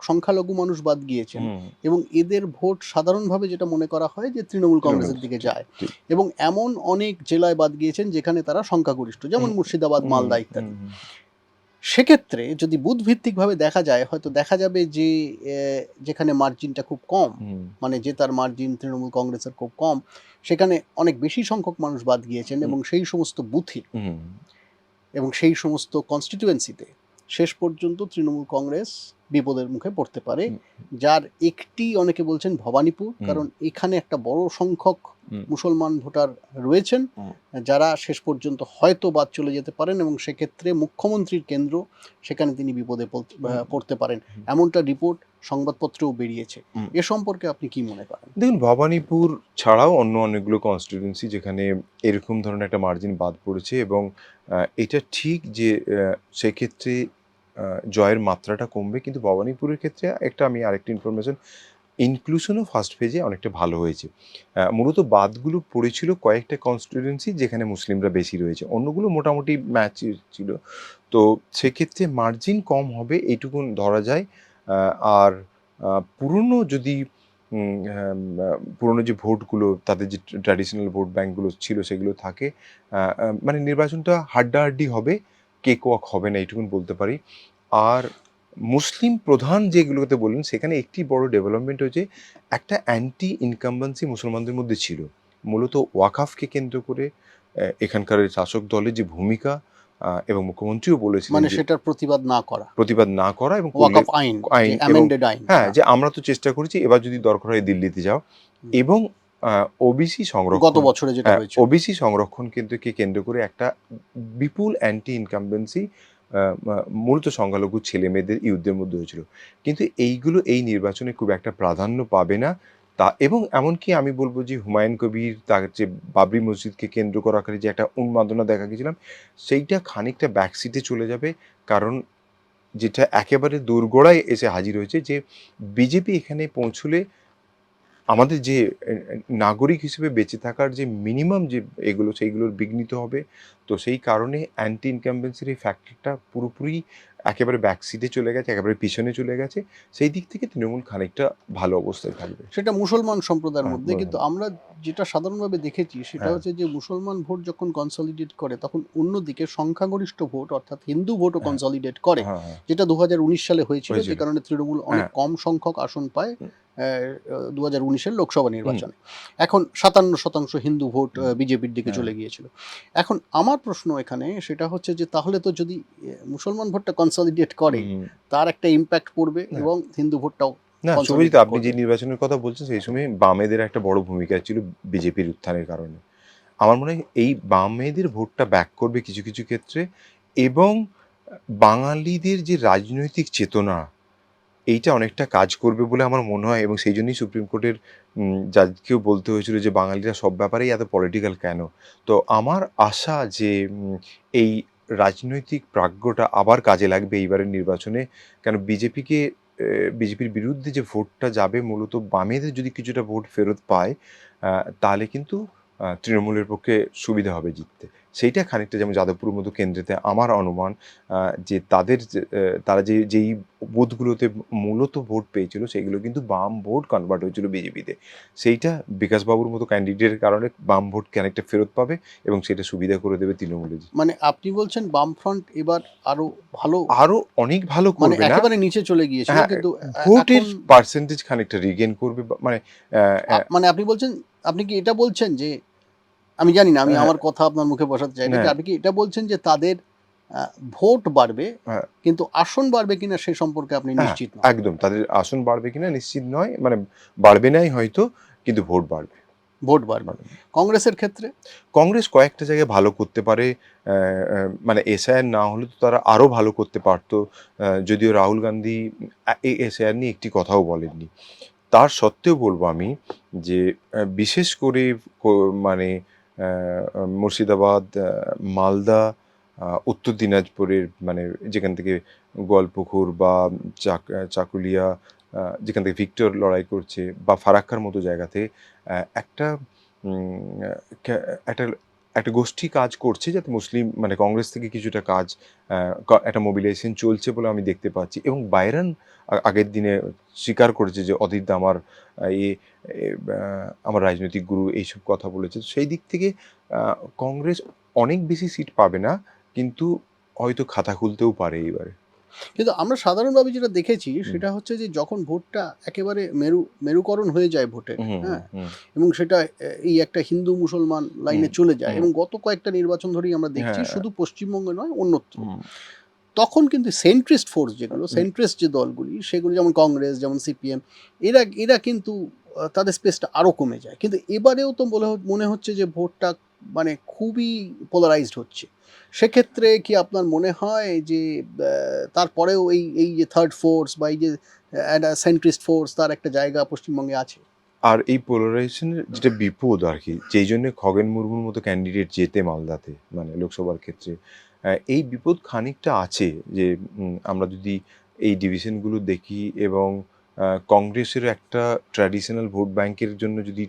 সংখ্যালঘু মানুষ বাদ গিয়েছেন হুম। এবং এদের ভোট সাধারণভাবে যেটা মনে করা হয় যে তৃণমূল তৃণমূল, কংগ্রেসের দিকে ঠিক, যায়, ঠিক। এবং এমন অনেক জেলায় বাদ গিয়েছেন যেখানে তারা সংখ্যাগরিষ্ঠ, যেমন হুম, মুর্শিদাবাদ, হুম, মালদা হুম, ইত্যাদি। হুম, সেক্ষেত্রে যদি বুথভিত্তিকভাবে দেখা যায়, হয়তো দেখা যাবে যে যেখানে মার্জিনটা খুব কম, হুম, মানে জেতার মার্জিন তৃণমূল কংগ্রেসের খুব কম, সেখানে অনেক বেশি সংখ্যক মানুষ বাদ গিয়েছেন হুম, এবং সেই সমস্ত বুথে হুম, এবং সেই সমস্ত কনস্টিটিউয়েন্সিতে শেষ পর্যন্ত তৃণমূল কংগ্রেস বিপদের মুখে পড়তে পারে। হুম, যার একটি, অনেকে বলছেন ভবানীপুর, হুম, কারণ এখানে একটা বড় সংখ্যক হুম, মুসলমান ভোটার রয়েছেন, হুম, যারা শেষ পর্যন্ত হয়তো বাদ চলে যেতে পারেন এবং সেক্ষেত্রে মুখ্যমন্ত্রীর কেন্দ্র, সেখানে তিনি বিপদে হুম, পড়তে পারেন। হুম, এমনটা রিপোর্ট সংবাদপত্রেও বেরিয়েছে। হুম। এ সম্পর্কে আপনি কি মনে করেন? দেখুন, ভবানীপুর ছাড়াও অন্য অনেকগুলো কনস্টিটিউয়েন্সি যেখানে এরকম ধরনের একটা মার্জিন বাদ পড়েছে, এবং এটা ঠিক যে সেক্ষেত্রে জয়ের মাত্রাটা কমবে। কিন্তু ভবানীপুরের ক্ষেত্রে আমি আরেকটা ইনফরমেশন, ইনক্লুশনও ফার্স্ট ফেজে অনেকটা ভালো হয়েছে। মূলত বাদগুলো পড়েছিল কয়েকটা কনস্টিটিউয়েন্সি যেখানে মুসলিমরা বেশি রয়েছে। অন্যগুলো মোটামুটি ম্যাচ ছিল। তো সেক্ষেত্রে মার্জিন কম হবে এইটুকুন ধরা যায়। আ আর পুরনো যদি পুরনো যে ভোটগুলো, তাদের যে ট্র্যাডিশনাল ভোট ব্যাঙ্কগুলো ছিল সেগুলো থাকে, মানে নির্বাচনটা হাড্ডাহাড্ডি হবে, কেকওয়াক হবে না, এইটুকুন বলতে পারি। আর মুসলিম প্রধান যেগুলোতে বললেন, সেখানে একটি বড় ডেভেলপমেন্ট হয়েছে। একটা অ্যান্টি ইনকামবেন্সি মুসলমানদের মধ্যে ছিল। মূলত ওয়াকাফকে কেন্দ্র করে এখানকার শাসক দলের যে ভূমিকা, এবং মুখ্যমন্ত্রীও বলেছিলেন মানে যে সেটার প্রতিবাদ না করা। প্রতিবাদ না করা, এবং করলে ওয়াকফ আইন, যে আইন, এবং অ্যামেন্ডেড আইন। হ্যাঁ, হ্যাঁ। যে আমরা তো চেষ্টা করেছি, এবার যদি দরকার হয় দিল্লিতে যাও। হুম। এবং ওবিসি গত সংরক্ষণ, বছরে যেটা হয়েছিল। ওবিসি সংরক্ষণ কেন্দ্রকে কেন্দ্র করে একটা বিপুল অ্যান্টি ইনকামবেন্সি মূলত সংখ্যালঘু ছেলেমেয়েদের, ইয়ুথদের মধ্যে হয়েছিল। কিন্তু এইগুলো এই নির্বাচনে খুব একটা প্রাধান্য পাবে না। এবং এমনকি আমি বলব যে হুমায়ুন কবির তার যে বাবরি মসজিদকে কেন্দ্র করা আকারে যে একটা উন্মাদনা দেখা গেছিলাম, সেইটা খানিকটা ব্যাকসিটে চলে যাবে। কারণ যেটা একেবারে দোরগোড়ায় এসে হাজির হয়েছে যে বিজেপি এখানে পৌঁছলে আমাদের যে নাগরিক হিসেবে বেঁচে থাকার যে মিনিমাম যে এগুলো, সেইগুলোর বিঘ্নিত হবে। তো সেই কারণে অ্যান্টি ইনকামবেন্সির এই ফ্যাক্টরটা পুরোপুরি একেবারে ব্যাকসিটে চলে গেছে, একেবারে পিছনে চলে গেছে। সেই দিক থেকে তৃণমূল খানিকটা ভালো অবস্থায় থাকবে। সেটা মুসলমান সম্প্রদায়ের হ্যাঁ, মধ্যে। কিন্তু আমরা যেটা সাধারণভাবে দেখেছি সেটা হ্যাঁ, হচ্ছে যে মুসলমান ভোট যখন কনসলিডেট করে, তখন অন্যদিকে সংখ্যাগরিষ্ঠ ভোট অর্থাৎ হিন্দু ভোটও হ্যাঁ, কনসলিডেট করে। হ্যাঁ, হ্যাঁ, যেটা ২০১৯ সালে হয়েছিল, যে হয়েছিল। কারণে তৃণমূল অনেক হ্যাঁ, কম সংখ্যক আসন পায় হুম, ২০১৯ এর লোকসভা হুম, নির্বাচনে। এখন ৫৭% হিন্দু ভোট হুম, বিজেপির দিকে হ্যাঁ, চলে গিয়েছিল। এখন আমার প্রশ্ন এখানে সেটা হচ্ছে যে তাহলে তো যদি মুসলমান ভোটটা কনসলিডেট করে, হুম। তার একটা ইমপ্যাক্ট পড়বে না, এবং হিন্দু ভোটটাও না, শুভজিৎ, কনসলিডেট আপনি যে করবে। নির্বাচনের কথা বলছেন, সেই সময় বামেদের একটা বড় ভূমিকা ছিল বিজেপির উত্থানের কারণে। আমার মনে হয় এই বামেদের ভোটটা ব্যাক করবে কিছু, কিছু ক্ষেত্রে। এবং বাঙালিদের যে রাজনৈতিক চেতনা, এইটা অনেকটা কাজ করবে বলে আমার মনে হয়, এবং সেইজন্যই সুপ্রিম কোর্টের জাজকেও বলতে হয়েছিল যে বাঙালিরা সব ব্যাপারেই এত পলিটিক্যাল কেন? তো আমার আশা যে এই রাজনৈতিক প্রাজ্ঞটা আবার কাজে লাগবে এইবারের নির্বাচনে। কেন বিজেপির বিরুদ্ধে যে ভোটটা যাবে, মূলত বামেদের যদি কিছুটা ভোট ফেরত পায়, তাহলে কিন্তু তৃণমূলের পক্ষে সুবিধা হবে জিততে। সেইটা খানিকটা যেমন যাদবপুরের মতো কেন্দ্রেতে আমার অনুমান যে তাদের তারা যেই বুথগুলোতে মূলত ভোট পেয়েছিল সেগুলো কিন্তু বাম ভোট কনভার্ট হয়েছিল বিজেপিতে। সেইটা বিকাশবাবুর মতো ক্যান্ডিডেটের কারণে বাম ভোট খানিকটা ফেরত পাবে এবং সেটা সুবিধা করে দেবে তৃণমূলের। মানে আপনি বলছেন বামফ্রন্ট এবার আরো ভালো, আরো অনেক ভালো মানে করবে না। একেবারে নিচে চলে গিয়েছিল, হ্যাঁ, কিন্তু ভোটের এখন পার্সেন্টেজ খানিকটা রিগেন করবে মানে মানে আপনি বলছেন, আপনি কি এটা বলছেন যে, আমি জানি না, আমি হ্যাঁ, আমার কথা আপনার মুখে বসাতে চাই না, যে হ্যাঁ, আপনি কি এটা বলছেন যে তাদের ভোট বাড়বে হ্যাঁ, কিন্তু আসন বাড়বে কিনা সে সম্পর্কে আপনি হ্যাঁ, নিশ্চিত নন? একদম তাদের আসন বাড়বে কিনা নিশ্চিত নয়, মানে বাড়বে নাই হয়তো, কিন্তু ভোট বাড়বে। ভোট বাড়বে। কংগ্রেসের ক্ষেত্রে কংগ্রেস কয়েকটা জায়গায় ভালো করতে পারে, মানে এসআইআর না হলে তো তারা আরো ভালো করতে পারতো। যদিও রাহুল গান্ধী এই এসআইআর নিয়ে একটি কথাও বলেননি। তার সত্ত্বেও বলবো আমি যে বিশেষ করে মানে মুর্শিদাবাদ, মালদা, উত্তর দিনাজপুরের মানে যেখান থেকে গোয়ালপুকুর বা চাকুলিয়া, যেখান থেকে ভিক্টর লড়াই করছে, বা ফারাক্কার মতো জায়গাতে একটা উম, একটা একটা গোষ্ঠী কাজ করছে যাতে মুসলিম মানে কংগ্রেস থেকে কিছুটা কাজ, একটা মোবিলাইজেশন চলছে বলে আমি দেখতে পাচ্ছি। এবং বাইরান আগের দিনে স্বীকার করেছে যে অধীর দা আমার এ এ, আমার রাজনৈতিক গুরু এইসব কথা বলেছে। তো সেই দিক থেকে কংগ্রেস অনেক বেশি সিট পাবে না, কিন্তু হয়তো খাতা খুলতেও পারে এবারে। কিন্তু আমরা সাধারণভাবে যেটা দেখেছি হুম, সেটা হচ্ছে যে যখন ভোটটা একেবারে মেরুকরণ হয়ে যায় ভোটের, হুম, হুম, হ্যাঁ, হুম, এবং সেটা এই একটা হিন্দু মুসলমান লাইনে হুম, চলে যায়, হুম, এবং গত কয়েকটা নির্বাচন ধরেই আমরা দেখছি হ্যাঁ, শুধু পশ্চিমবঙ্গে নয় অন্যত্র, হুম, তখন কিন্তু সেন্ট্রিস্ট ফোর্স যেগুলো, হুম, সেন্ট্রিস্ট যে দলগুলি সেগুলো, যেমন কংগ্রেস, যেমন সিপিএম, এরা এরা কিন্তু তাদের স্পেসটা আরও কমে যায়। কিন্তু এবারেও তো মনে হচ্ছে যে ভোটটা মানে খুবই পোলারাইজড হচ্ছে। সেক্ষেত্রে কি আপনার মনে হয় যে তারপরেও এই এই যে থার্ড ফোর্স বা এই যে একটা সেন্ট্রিস্ট ফোর্স, তার একটা জায়গা পশ্চিমবঙ্গে আছে? আর এই পোলারাইজেশনের যেটা বিপদ আর কি, যেই জন্য খগেন মুর্মুর মতো ক্যান্ডিডেট জেতে মালদাতে মানে লোকসভার ক্ষেত্রে, এই বিপদ খানিকটা আছে যে আমরা যদি এই ডিভিশনগুলো দেখি এবং কংগ্রেসের একটা ট্র্যাডিশনাল ভোট ব্যাংকের জন্য যদি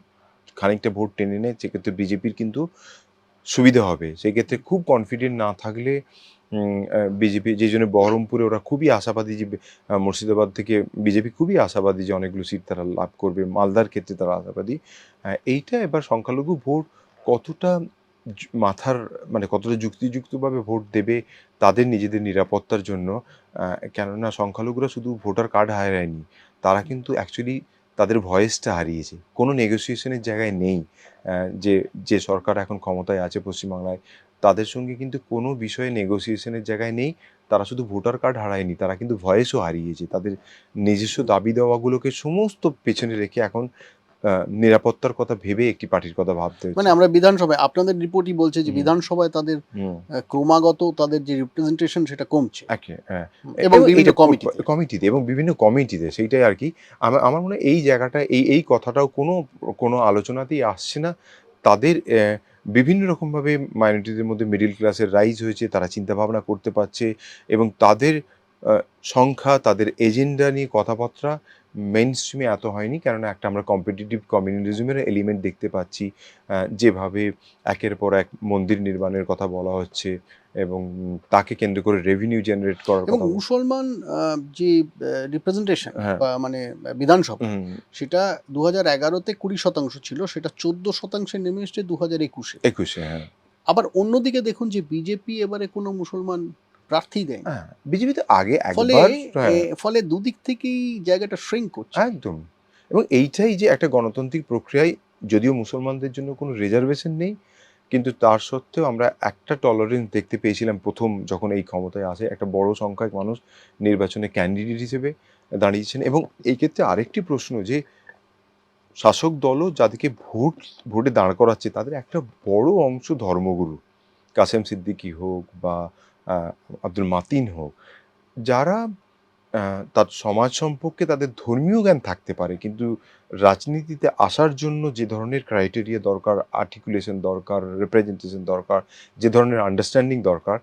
খানিকটা ভোট টেনে নেয়, সেক্ষেত্রে বিজেপির কিন্তু সুবিধা হবে। সেক্ষেত্রে খুব কনফিডেন্ট না থাকলে বিজেপি, যেই জন্য বহরমপুরে ওরা খুবই আশাবাদী যে মুর্শিদাবাদ থেকে বিজেপি খুবই আশাবাদী যে অনেকগুলো সিট তারা লাভ করবে। মালদার ক্ষেত্রে তারা আশাবাদী। এইটা এবার সংখ্যালঘু ভোট কতটা মাথার মানে কতটা যুক্তিযুক্তভাবে ভোট দেবে তাদের নিজেদের নিরাপত্তার জন্য। কেননা সংখ্যালঘুরা শুধু ভোটার কার্ড হারায়নি। তারা কিন্তু অ্যাকচুয়ালি তাদের ভয়েসটা হারিয়েছে। কোনো নেগোসিয়েশনের জায়গায় নেই। যে যে সরকার এখন ক্ষমতায় আছে পশ্চিমবাংলায়, তাদের সঙ্গে কিন্তু কোনো বিষয়ে নেগোসিয়েশনের জায়গায় নেই। তারা শুধু ভোটার কার্ড হারায়নি, তারা কিন্তু ভয়েসও হারিয়েছে। তাদের নিজস্ব দাবি দেওয়াগুলোকে সমস্ত পেছনে রেখে এখন আ নিরাপত্তার কথা ভেবে একটি পার্টির কথা ভাবতে মানে হচ্ছে। আমরা বিধানসভায়, আপনাদের রিপোর্টই বলছে যে হুম, বিধানসভায় তাদের হুম। ক্রমাগত তাদের যে রিপ্রেজেন্টেশন সেটা কমছে, হ্যাঁ। এবং এবং বিভিন্ন এইটা কমিটিতে। কমিটিতে এবং বিভিন্ন কমিটিতে সেইটাই আরকি। আমার মনে হয় এই জায়গাটা এই কথাটাও কোনো আলোচনাতেই আসছে না। তাদের বিভিন্ন রকমভাবে মাইনরিটিদের মধ্যে মিডল ক্লাসের রাইজ হয়েছে, তারা চিন্তাভাবনা করতে পারছে এবং তাদের আ সংখ্যা, তাদের এজেন্ডা নিয়ে কথাবার্তা মেইনস্ট্রিমে এত হয়নি। কেননা একটা আমরা কম্পিটিটিভ কমিউনিলিজমের এলিমেন্ট দেখতে পাচ্ছি। যেভাবে একের পর এক মন্দির নির্মাণের কথা বলা হচ্ছে এবং তাকে কেন্দ্র করে রেভিনিউ জেনারেট করার এবং কথা মুসলমান যে রিপ্রেজেন্টেশন হ্যাঁ, বা মানে বিধানসভা, হুম, সেটা ২০১১-তে ২০% ছিল, সেটা ১৪% নেমে এসছে ২০২১-এ। ২১-এ হ্যাঁ। আবার অন্যদিকে দেখুন যে বিজেপি এবারে কোনো মুসলমান প্রার্থী দেয়নি। হ্যাঁ, বিজেপি তো আগে ফলে একবার হ্যাঁ, ফলে দুদিক থেকেই জায়গাটা শ্রিঙ্ক করছে। একদম। এবং এইটাই যে একটা গণতান্ত্রিক প্রক্রিয়ায় যদিও মুসলমানদের জন্য কোনো রিজার্ভেশন নেই, কিন্তু তার সত্ত্বেও আমরা একটা টলারেন্স দেখতে পেয়েছিলাম ১ম যখন এই ক্ষমতায় আসে একটা বড় সংখ্যক মানুষ নির্বাচনে ক্যান্ডিডেট হিসেবে দাঁড়িয়েছেন। এবং এই ক্ষেত্রে আরেকটি প্রশ্ন যে শাসক দলও যাদেরকে ভোটে দাঁড় করাচ্ছে তাদের একটা বড় অংশ ধর্মগুরু। কাসেম সিদ্দিকী হোক বা আ আব্দুল মাতিন হোক, যারা তার সমাজ সম্পর্কে তাদের ধর্মীয় জ্ঞান থাকতে পারে, কিন্তু রাজনীতিতে আসার জন্য যে ধরনের ক্রাইটেরিয়া দরকার, আর্টিকুলেশন দরকার, রিপ্রেজেন্টেশন দরকার, যে ধরনের আন্ডারস্ট্যান্ডিং দরকার,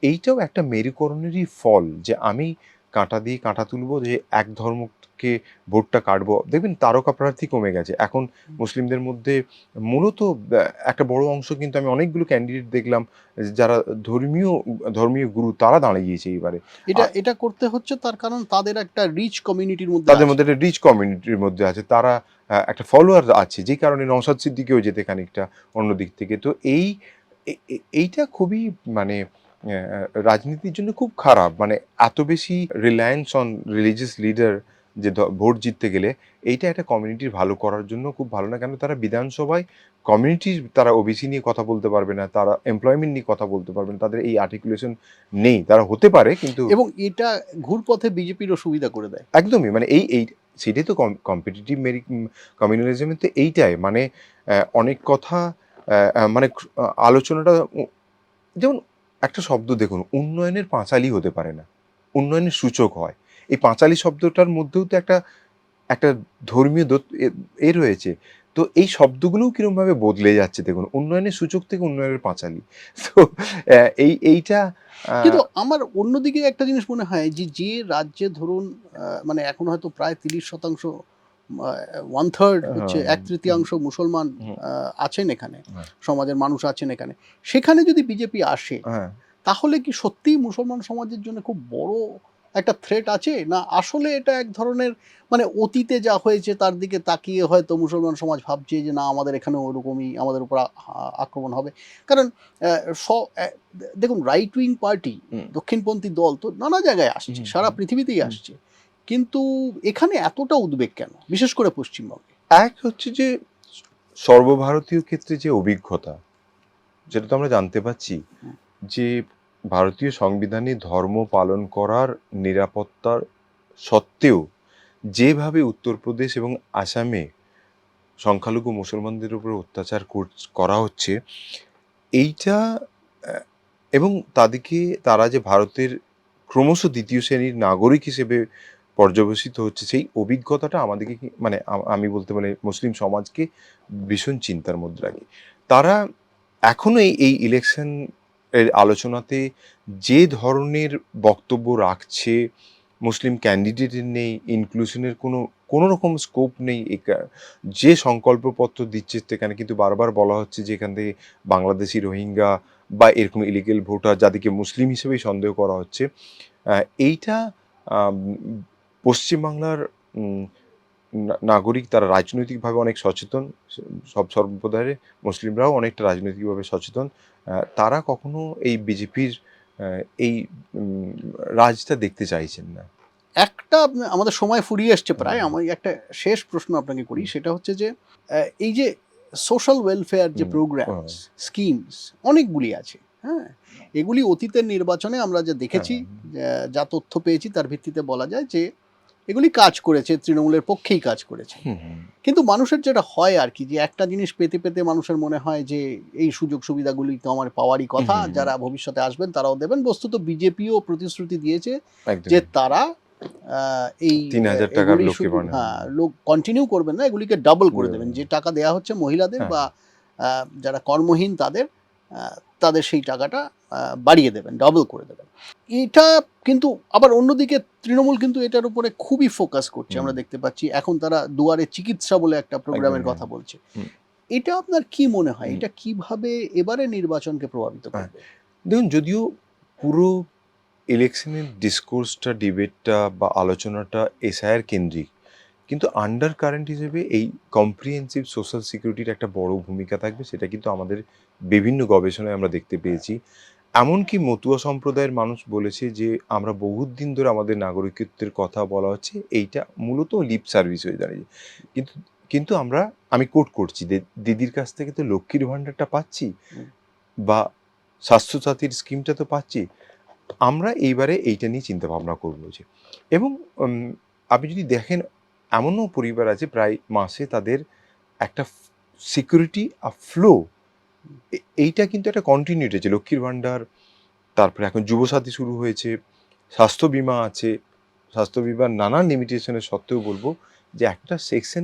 এইটাও একটা মেরুকরণেরই ফল যে আমি কাঁটা দিয়ে কাঁটা তুলবো, যে এক ধর্মকে ভোটটা কাটবো। দেখবেন তারকা প্রার্থী কমে গেছে এখন মুসলিমদের মধ্যে। মূলত একটা বড় অংশ কিন্তু আমি অনেকগুলো ক্যান্ডিডেট দেখলাম যারা ধর্মীয় গুরু, তারা দাঁড়িয়েছে এবারে। এটা এটা করতে হচ্ছে তার কারণ তাদের একটা রিচ কমিউনিটির মধ্যে তাদের আছে। মধ্যে একটা রিচ কমিউনিটির মধ্যে আছে, তারা একটা ফলোয়ার আছে, যে কারণে নওশাদ সিদ্দিকীও যেতে খানিকটা অন্য দিক থেকে। তো এইটা খুবই মানে রাজনীতির জন্য খুব খারাপ, মানে এত বেশি রিলায়েন্স অন রিলিজিয়াস লিডার যে ভোট জিততে গেলে, এইটা একটা কমিউনিটির ভালো করার জন্য খুব ভালো না। কেন তারা বিধানসভায় কমিউনিটির, তারা ওবিসি নিয়ে কথা বলতে পারবে না, তারা এমপ্লয়মেন্ট নিয়ে কথা বলতে পারবে না, তাদের এই আর্টিকুলেশন নেই। তারা হতে পারে কিন্তু এবং এটা ঘুরপথে বিজেপিরও সুবিধা করে দেয়। একদমই, মানে এই সেটাই তো কম্পিটিটিভ কমিউনালিজমের তো এইটাই, মানে অনেক কথা মানে আলোচনাটা যেমন একটা শব্দ দেখুন, উন্নয়নের পাঁচালী হতে পারে না, উন্নয়নের সূচক হয়। এই পাঁচালী শব্দটার মধ্যেও তো একটা একটা ধর্মীয় এ রয়েছে। তো এই শব্দগুলোও কিরকমভাবে বদলে যাচ্ছে দেখুন, উন্নয়নের সূচক থেকে উন্নয়নের পাঁচালী। তো এইটা কিন্তু আমার অন্যদিকে একটা জিনিস মনে হয় যে, যে রাজ্যে ধরুন মানে এখন হয়তো প্রায় 30% 1/3 হচ্ছে হুম, 1/3 মুসলমান হুম, আছেন এখানে, হ্যাঁ, সমাজের মানুষ আছেন এখানে। সেখানে যদি বিজেপি আসে, হ্যাঁ। তাহলে কি সত্যিই মুসলমান সমাজের জন্য খুব বড় একটা থ্রেট আছে? না আসলে এটা এক ধরনের মানে অতীতে যা হয়েছে তার দিকে তাকিয়ে হয়তো মুসলমান সমাজ ভাবছে যে না আমাদের এখানেও ওরকমই আমাদের উপর আক্রমণ হবে? কারণ অ্যা স অ্যা দেখুন রাইট উইং পার্টি, হুম, দক্ষিণপন্থী দল তো নানা জায়গায় আসছে, হুম, সারা হুম, পৃথিবীতেই হুম। আসছে। কিন্তু এখানে এতটা উদ্বেগ কেন? বিশেষ করে পশ্চিমবঙ্গে? এক হচ্ছে যে সর্বভারতীয় ক্ষেত্রে যে অভিজ্ঞতা, যেটা তো আমরা জানতে পাচ্ছি হুম, যে ভারতীয় সংবিধানে ধর্ম পালন করার নিরাপত্তার সত্ত্বেও যেভাবে উত্তরপ্রদেশ এবং আসামে সংখ্যালঘু মুসলমানদের উপর অত্যাচার করা হচ্ছে, এইটা আহ, এবং তাদেরকে, তারা যে ভারতের ক্রমশ দ্বিতীয় শ্রেণীর নাগরিক হিসেবে পর্যবেসিত হচ্ছে, সেই অভিজ্ঞতাটা আমাদেরকে মানে আমি বলতে মানে মুসলিম সমাজকে ভীষণ চিন্তার মধ্যে রাখে। তারা এখনো এই ইলেকশন এর আলোচনাতে যে ধরনের বক্তব্য রাখছে, মুসলিম ক্যান্ডিডেটের নেই, ইনক্লুশনের কোনো রকম স্কোপ নেই। যে সংকল্পপত্র দিচ্ছে সেখানে কিন্তু বারবার বলা হচ্ছে যে এখান থেকে বাংলাদেশি, রোহিঙ্গা বা এরকম ইলিগেল ভোটার যাদেরকে মুসলিম হিসেবেই সন্দেহ করা হচ্ছে, এইটা আম, পশ্চিমবাংলার উম, নাগরিক, তারা রাজনৈতিকভাবে অনেক সচেতন, সব সম্প্রদায়ের মুসলিমরাও অনেকটা রাজনৈতিকভাবে সচেতন। তারা কখনো এই বিজেপির এই উম, রাজটা দেখতে চাইছেন না। একটা আমাদের সময় ফুরিয়ে আসছে প্রায়। হুম, আমি একটা শেষ প্রশ্ন আপনাকে করি। সেটা হচ্ছে যে এই যে সোশ্যাল ওয়েলফেয়ার যে হুম, হুম, প্রোগ্রামস, স্কিমস অনেকগুলি আছে। হ্যাঁ? এগুলি অতীতের নির্বাচনে আমরা যা হ্যাঁ, দেখেছি, যা তথ্য পেয়েছি তার ভিত্তিতে বলা যায় যে এগুলি কাজ করেছে, তৃণমূলের পক্ষেই কাজ করেছে। হুম, হুম, কিন্তু মানুষের যেটা হয় আরকি যে একটা জিনিস পেতে, পেতে মানুষের মনে হয় যে এই সুযোগ সুবিধাগুলি তো আমার পাওয়ারই হুম, কথা। হুম, হুম, যারা ভবিষ্যতে আসবেন তারাও দেবেন। বস্তুত বিজেপিও প্রতিশ্রুতি দিয়েছে যে একদমই। তারা আ এই ৩,০০০ টাকার এগুলি লক্ষ্মী শুধু ভাণ্ডার। লোক কন্টিনিউ করবেন না, এগুলিকে ডাবল করে দেবেন। হুম, যে টাকা দেয়া হচ্ছে মহিলাদের হ্যাঁ, বা আ যারা কর্মহীন তাদের আ তাদের সেই টাকাটা বাড়িয়ে দেবেন, ডাবল করে দেবেন। এটা কিন্তু আবার অন্যদিকে তৃণমূল কিন্তু এটার উপরে খুবই ফোকাস করছে। হুম, আমরা দেখতে পাচ্ছি এখন তারা দুয়ারে চিকিৎসা বলে একটা প্রোগ্রামের একদমই, কথা বলছে। হুম, এটা আপনার কি মনে হয়? হুম, এটা কিভাবে এবারের নির্বাচনকে প্রভাবিত হ্যাঁ। করবে? দেখুন, যদিও পুরো ইলেকশনের ডিসকোর্সটা, ডিবেটটা বা আলোচনাটা এসআইআর কেন্দ্রিক, কিন্তু আন্ডার কারেন্ট হিসেবে এই কম্প্রিহেন্সিভ সোশ্যাল সিকিউরিটির একটা বড় ভূমিকা থাকবে, সেটা কিন্তু আমাদের বিভিন্ন গবেষণায় আমরা দেখতে পেয়েছি। এমনকি মতুয়া সম্প্রদায়ের মানুষ বলেছে যে আমরা বহুত দিন ধরে আমাদের নাগরিকত্বের কথা বলা হচ্ছে, এইটা মূলত লিপ সার্ভিস হয়ে দাঁড়িয়েছে। কিন্তু কিন্তু আমি কোট করছি, দিদির কাছ থেকে তো লক্ষ্মীর ভাণ্ডারটা পাচ্ছি হুম, বা স্বাস্থ্যসাথীর স্কিমটা তো পাচ্ছি, আমরা এইবারে এইটা নিয়ে চিন্তা ভাবনা করবো যে, এবং উম, আপনি যদি দেখেন, এমনও পরিবার আছে প্রায় মাসে তাদের একটা সিকিউরিটি ফ্লো, হুম, এইটা কিন্তু একটা কন্টিনিউটি আছে। লক্ষ্মীর ভাণ্ডার, তারপরে এখন যুবসাথী শুরু হয়েছে, স্বাস্থ্য বীমা আছে। স্বাস্থ্য বীমার নানান লিমিটেশনের সত্ত্বেও বলবো যে একটা সেকশন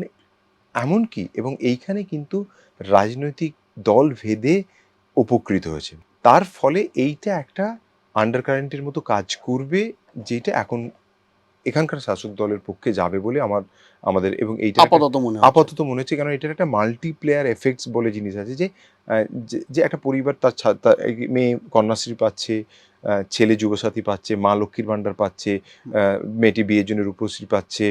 এমন কি, এবং এইখানে কিন্তু রাজনৈতিক দল ভেদে উপকৃত হয়েছে। তার ফলে এইটা একটা আন্ডারকারেন্টের মতো কাজ করবে, যেটা এখন এখানকার শাসক দলের পক্ষে যাবে বলে আমাদের এবং এইটা আপাতত মনে হচ্ছে। আপাতত মনে হচ্ছে, কারণ এটার একটা মাল্টিপ্লেয়ার এফেক্টস বলে জিনিস আছে, যে যে একটা পরিবার তার এই মেয়ে কন্যাশ্রী পাচ্ছে, ছেলে যুবসাথী পাচ্ছে, মা লক্ষ্মীর ভাণ্ডার পাচ্ছে, মেয়েটি বিয়ের জন্য রূপশ্রী পাচ্ছে,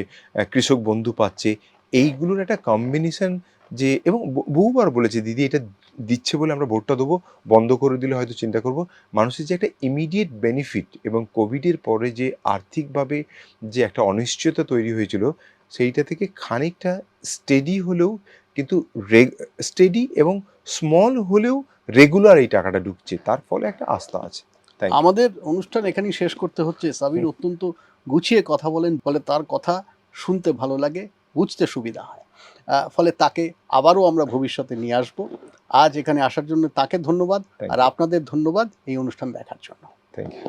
কৃষক বন্ধু পাচ্ছে, এইগুলোর একটা কম্বিনেশন, যে এবং বহুবার বলেছে দিদি এটা দিচ্ছে বলে আমরা ভোটটা দেবো, বন্ধ করে দিলে হয়তো চিন্তা করব। মানুষের যে একটা ইমিডিয়েট বেনিফিট এবং কোভিডের পরে যে আর্থিকভাবে যে একটা অনিশ্চয়তা তৈরি হয়েছিল, সেইটা থেকে খানিকটা স্টেডি হলেও, কিন্তু স্টেডি এবং স্মল হলেও রেগুলার এই টাকাটা ঢুকছে, তার ফলে একটা আস্থা আছে। তাই আমাদের অনুষ্ঠান এখানেই শেষ করতে হচ্ছে। সাবির অত্যন্ত গুছিয়ে কথা বলেন, ফলে তার কথা শুনতে ভালো লাগে, বুঝতে সুবিধা হয়। ফলে তাকে আবারও আমরা ভবিষ্যতে নিয়ে আসব। আজ এখানে আসার জন্য তাকে ধন্যবাদ, Thank আর you. আপনাদের ধন্যবাদ এই অনুষ্ঠান দেখার জন্য। Thank you.